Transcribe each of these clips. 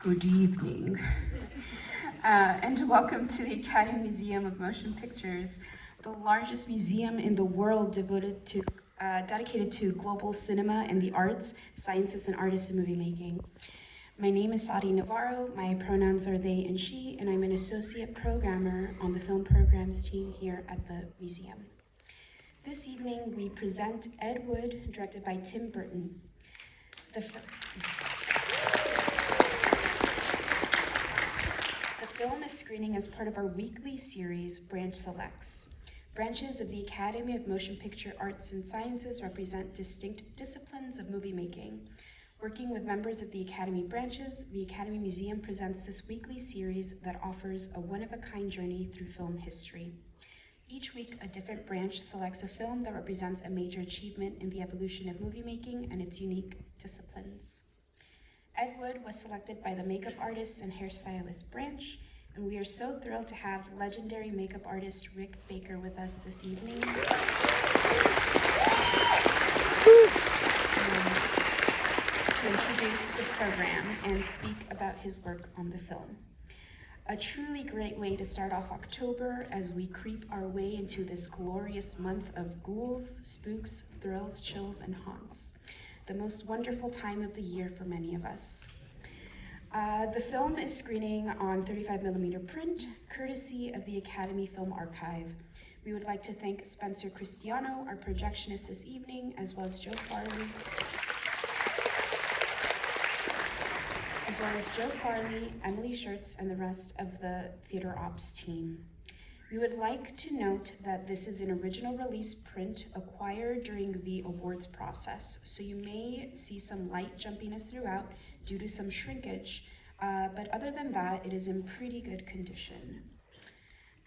Good evening, and welcome to the Academy Museum of Motion Pictures, the largest museum in the world dedicated to global cinema and the arts, sciences, and artists in movie making. My name is Sadi Navarro, my pronouns are they and she, and I'm an associate programmer on the film programs team here at the museum. This evening, we present Ed Wood, directed by Tim Burton. The film is screening as part of our weekly series, Branch Selects. Branches of the Academy of Motion Picture Arts and Sciences represent distinct disciplines of movie making. Working with members of the Academy branches, the Academy Museum presents this weekly series that offers a one-of-a-kind journey through film history. Each week, a different branch selects a film that represents a major achievement in the evolution of movie making and its unique disciplines. Ed Wood was selected by the makeup artist and hairstylist branch, and we are so thrilled to have legendary makeup artist Rick Baker with us this evening to introduce the program and speak about his work on the film. A truly great way to start off October as we creep our way into this glorious month of ghouls, spooks, thrills, chills, and haunts. The most wonderful time of the year for many of us. The film is screening on 35mm print, courtesy of the Academy Film Archive. We would like to thank Spencer Cristiano, our projectionist this evening, as well as Joe Farley, Emily Schertz, and the rest of the theater ops team. We would like to note that this is an original release print acquired during the awards process, so you may see some light jumpiness throughout due to some shrinkage, but other than that, it is in pretty good condition.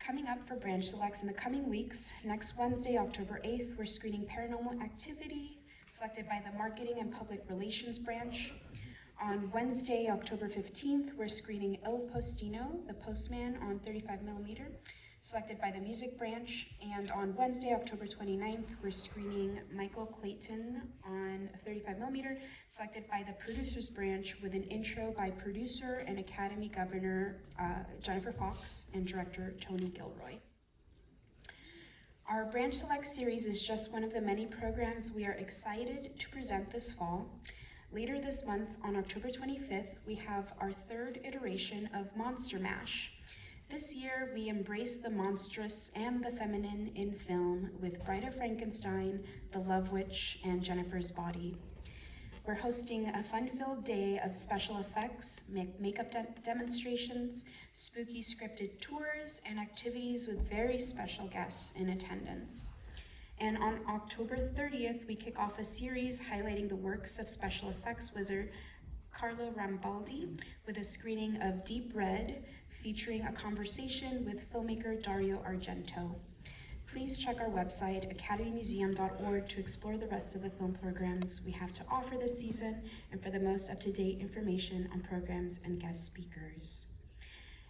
Coming up for Branch Selects in the coming weeks, next Wednesday, October 8th, we're screening Paranormal Activity, selected by the Marketing and Public Relations branch. On Wednesday, October 15th, we're screening Il Postino, The Postman, on 35mm, selected by the Music branch. And on Wednesday, October 29th, we're screening Michael Clayton on 35mm, selected by the Producers branch, with an intro by producer and Academy Governor Jennifer Fox and director Tony Gilroy. Our Branch Select series is just one of the many programs we are excited to present this fall. Later this month, on October 25th, we have our third iteration of Monster Mash. This year, we embrace the monstrous and the feminine in film with Bride of Frankenstein, The Love Witch, and Jennifer's Body. We're hosting a fun-filled day of special effects, makeup demonstrations, spooky scripted tours, and activities with very special guests in attendance. And on October 30th, we kick off a series highlighting the works of special effects wizard Carlo Rambaldi with a screening of Deep Red, featuring a conversation with filmmaker Dario Argento. Please check our website, academymuseum.org, to explore the rest of the film programs we have to offer this season and for the most up-to-date information on programs and guest speakers.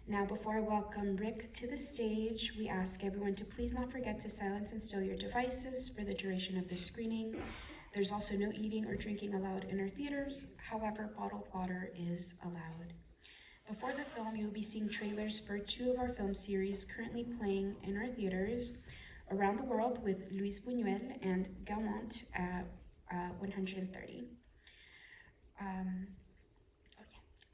Now, before I welcome Rick to the stage, we ask everyone to please not forget to silence and stow your devices for the duration of the screening. There's also no eating or drinking allowed in our theaters. However, bottled water is allowed. Before the film, you will be seeing trailers for two of our film series currently playing in our theaters: Around the World with Luis Buñuel and Gaumont at 130.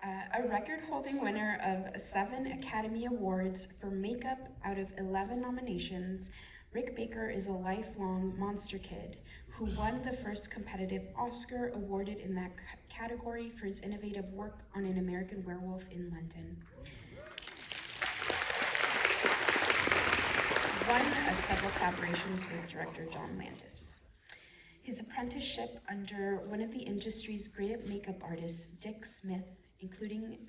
A record-holding winner of 7 Academy Awards for makeup out of 11 nominations, Rick Baker is a lifelong monster kid who won the first competitive Oscar awarded in that category for his innovative work on An American Werewolf in London. One of several collaborations with director John Landis. His apprenticeship under one of the industry's great makeup artists, Dick Smith, including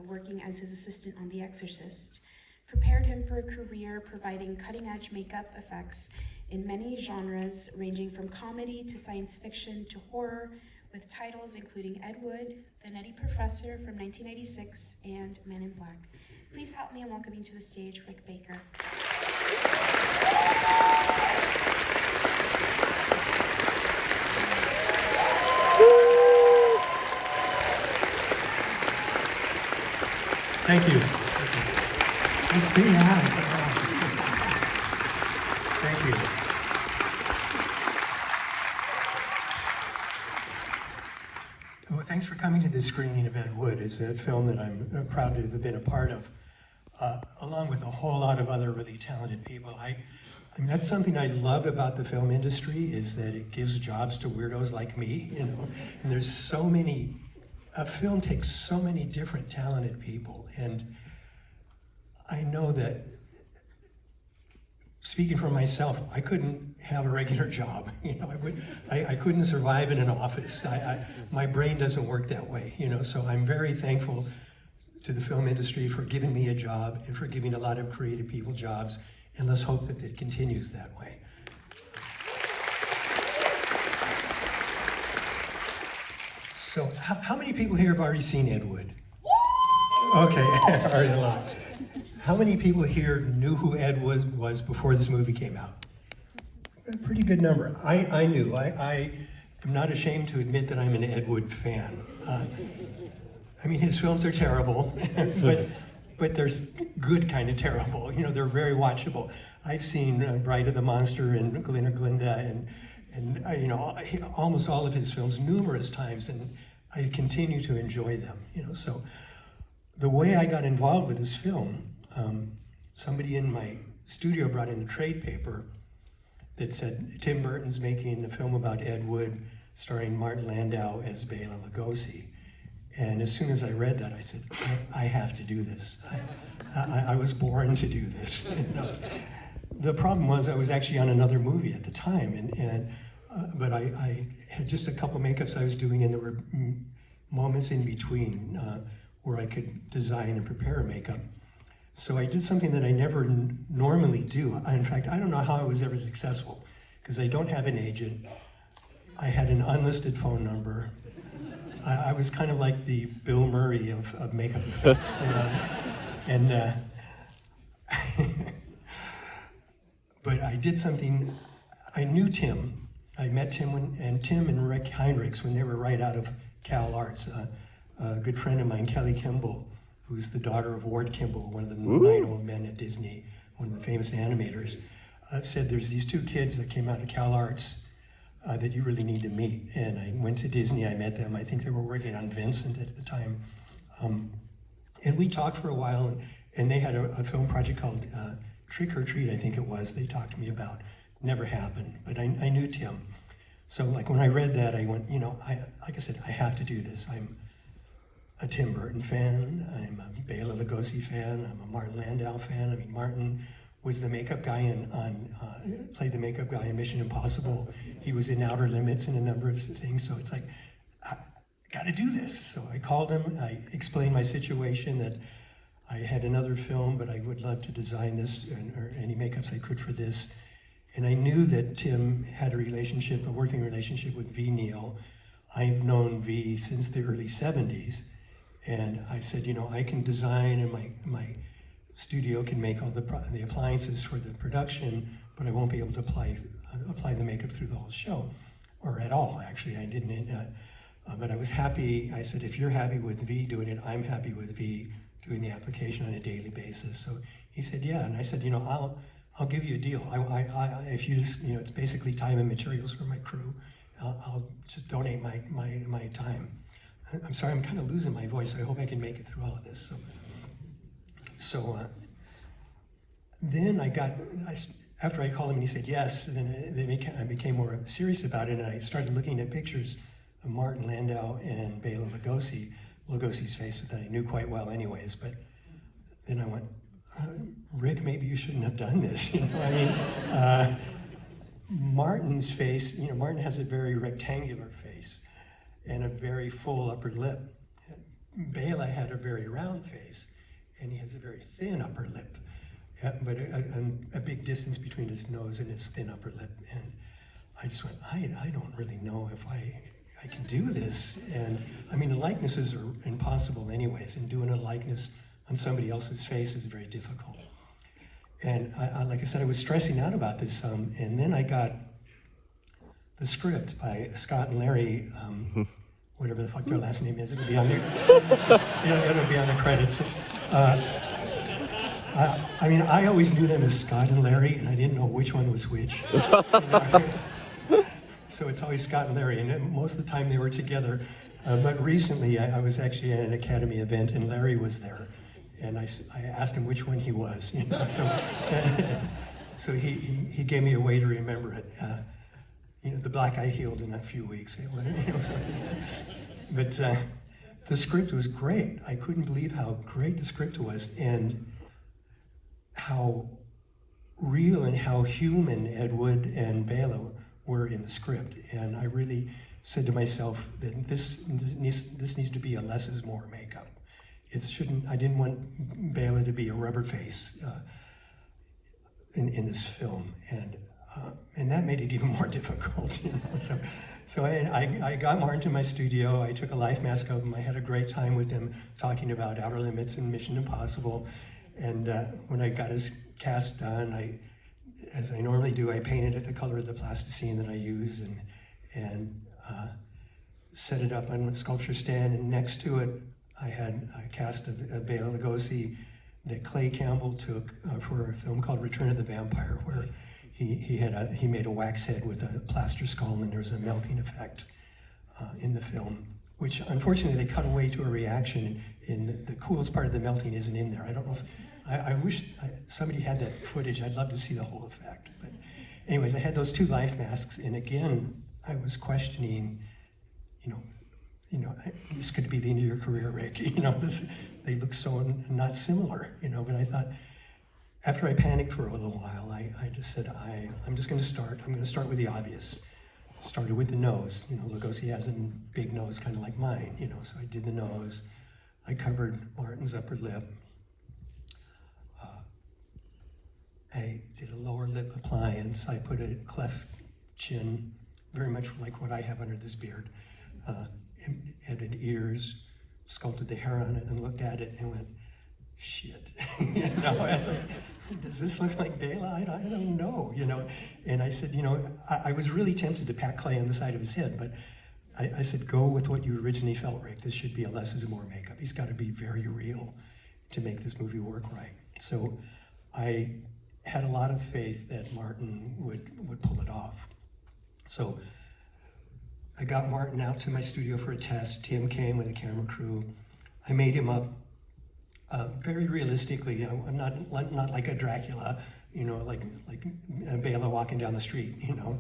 working as his assistant on The Exorcist, prepared him for a career providing cutting-edge makeup effects in many genres, ranging from comedy to science fiction to horror, with titles including Ed Wood, The Nutty Professor from 1996, and Men in Black. Please help me in welcoming to the stage Rick Baker. Thank you. Well, stay on. Thank you. Well, thanks for coming to this screening of Ed Wood. It's a film that I'm proud to have been a part of, along with a whole lot of other really talented people. I mean, that's something I love about the film industry, is that it gives jobs to weirdos like me, you know. And there's so many, a film takes so many different talented people, and I know that, speaking for myself, I couldn't have a regular job. You know, I couldn't survive in an office. My brain doesn't work that way, you know, so I'm very thankful to the film industry for giving me a job and for giving a lot of creative people jobs, and let's hope that it continues that way. So, how many people here have already seen Ed Wood? Okay, already a lot. How many people here knew who Ed was before this movie came out? A pretty good number. I knew. I am not ashamed to admit that I'm an Ed Wood fan. I mean, his films are terrible, but there's good kind of terrible. You know, they're very watchable. I've seen Bride of the Monster and Glinda Glinda and you know, almost all of his films numerous times, and I continue to enjoy them. You know, so the way I got involved with this film, somebody in my studio brought in a trade paper that said Tim Burton's making a film about Ed Wood starring Martin Landau as Bela Lugosi. And as soon as I read that, I said, I have to do this. I was born to do this. You know? The problem was I was actually on another movie at the time, but I had just a couple makeups I was doing, and there were moments in between where I could design and prepare makeup. So I did something that I never normally do. In fact, I don't know how I was ever successful, because I don't have an agent. I had an unlisted phone number. I was kind of like the Bill Murray of makeup effects. You know? But I did something. I knew Tim. I met Tim and Rick Heinrichs when they were right out of Cal Arts. A good friend of mine, Kelly Kimball, who's the daughter of Ward Kimball, one of the 9 old men at Disney, one of the famous animators, said there's these 2 kids that came out of Cal Arts that you really need to meet. And I went to Disney, I met them. I think they were working on Vincent at the time. And we talked for a while, and they had a film project called Trick or Treat, I think it was, they talked to me about. Never happened, but I knew Tim. So like when I read that, I went, you know, like I said, I have to do this. I'm a Tim Burton fan, I'm a Bela Lugosi fan, I'm a Martin Landau fan. I mean, Martin was the makeup guy played the makeup guy in Mission Impossible. He was in Outer Limits and a number of things, so it's like, I gotta do this. So I called him, I explained my situation, that I had another film, but I would love to design this, or any makeups I could for this. And I knew that Tim had a working relationship with V. Neal. I've known V since the early 70s. And I said, you know, I can design, and my studio can make all the appliances for the production, but I won't be able to apply the makeup through the whole show, or at all, actually. I didn't, but I was happy. I said, if you're happy with V doing it, I'm happy with V doing the application on a daily basis. So he said, yeah, and I said, you know, I'll give you a deal. If you just, you know, it's basically time and materials for my crew. I'll just donate my time. I'm sorry, I'm kind of losing my voice. I hope I can make it through all of this. So then after I called him and he said yes, then I became more serious about it, and I started looking at pictures of Martin Landau and Bela Lugosi's face that I knew quite well anyways, but then I went, Rick, maybe you shouldn't have done this. You know, I mean, Martin's face, you know, Martin has a very rectangular face and a very full upper lip. Bela had a very round face, and he has a very thin upper lip, but a big distance between his nose and his thin upper lip. And I just went, I don't really know if I can do this. And I mean, the likenesses are impossible anyways, and doing a likeness on somebody else's face is very difficult. And like I said, I was stressing out about this some, and then I got the script by Scott and Larry, whatever the fuck their last name is. It'll be on the, it'll be on the credits. I mean, I always knew them as Scott and Larry, and I didn't know which one was which. So it's always Scott and Larry, and most of the time they were together. But recently, I was actually at an Academy event, and Larry was there, and I asked him which one he was. You know, so he gave me a way to remember it. You know, the black eye healed in a few weeks. You know, but the script was great. I couldn't believe how great the script was, and how real and how human Ed Wood and Bela were in the script. And I really said to myself that this needs to be a less is more makeup. It shouldn't. I didn't want Bela to be a rubber face in this film, and that made it even more difficult. You know? So I got Martin to my studio. I took a life mask of him. I had a great time with him talking about Outer Limits and Mission Impossible. And when I got his cast done, as I normally do, I painted it the color of the plasticine that I use, and set it up on a sculpture stand. And next to it, I had a cast of Bela Lugosi that Clay Campbell took for a film called Return of the Vampire, where he made a wax head with a plaster skull, and there was a melting effect in the film, which unfortunately they cut away to a reaction, and the coolest part of the melting isn't in there. I don't know if, I wish somebody had that footage. I'd love to see the whole effect. But anyways, I had those two life masks, and again, I was questioning, you know, this could be the end of your career, Rick. You know, they look so not similar, you know, but I thought, after I panicked for a little while, I just said, I'm just going to start. I'm going to start with the obvious. Started with the nose. You know, Lugosi has a big nose, kind of like mine. You know, so I did the nose. I covered Martin's upper lip. I did a lower lip appliance. I put a cleft chin, very much like what I have under this beard. Added ears, sculpted the hair on it, and looked at it and went, shit. You know, I was like, does this look like Bela? I don't know, you know. And I said, you know, I was really tempted to pat Clay on the side of his head, but I said, go with what you originally felt, Rick. This should be a less is more makeup. He's got to be very real to make this movie work right. So I had a lot of faith that Martin would pull it off. So I got Martin out to my studio for a test. Tim came with a camera crew. I made him up very realistically. I'm not like a Dracula, you know, like Bela walking down the street, you know.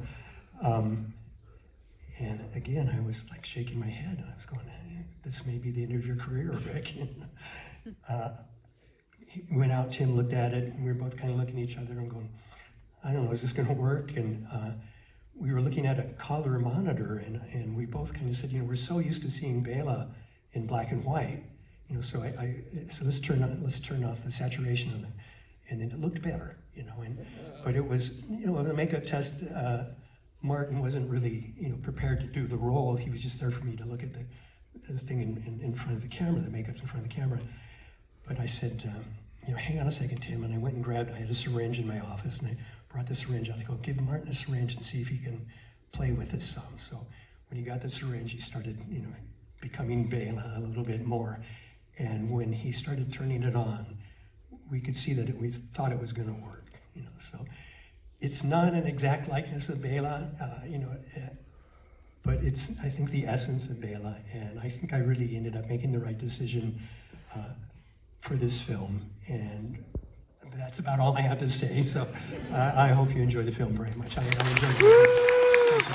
And again, I was like shaking my head, and I was going, hey, this may be the end of your career, Rick. He went out, Tim looked at it, and we were both kind of looking at each other and going, I don't know, is this going to work? And we were looking at a color monitor, and we both kind of said, you know, we're so used to seeing Bela in black and white, you know, so so let's turn off the saturation on it, and then it looked better, you know. But it was, you know, the makeup test. Martin wasn't really, you know, prepared to do the role. He was just there for me to look at the thing in front of the camera, the makeup's in front of the camera. But I said, you know, hang on a second, Tim, and I went and grabbed. I had a syringe in my office, and I brought the syringe out. I go, give Martin a syringe and see if he can play with this some. So when he got the syringe, he started, you know, becoming Bela a little bit more. And when he started turning it on, we could see that we thought it was going to work, you know. So it's not an exact likeness of Bela, you know, but it's, I think, the essence of Bela. And I think I really ended up making the right decision for this film. And that's about all I have to say. So I hope you enjoy the film very much. I enjoyed it. Thank you.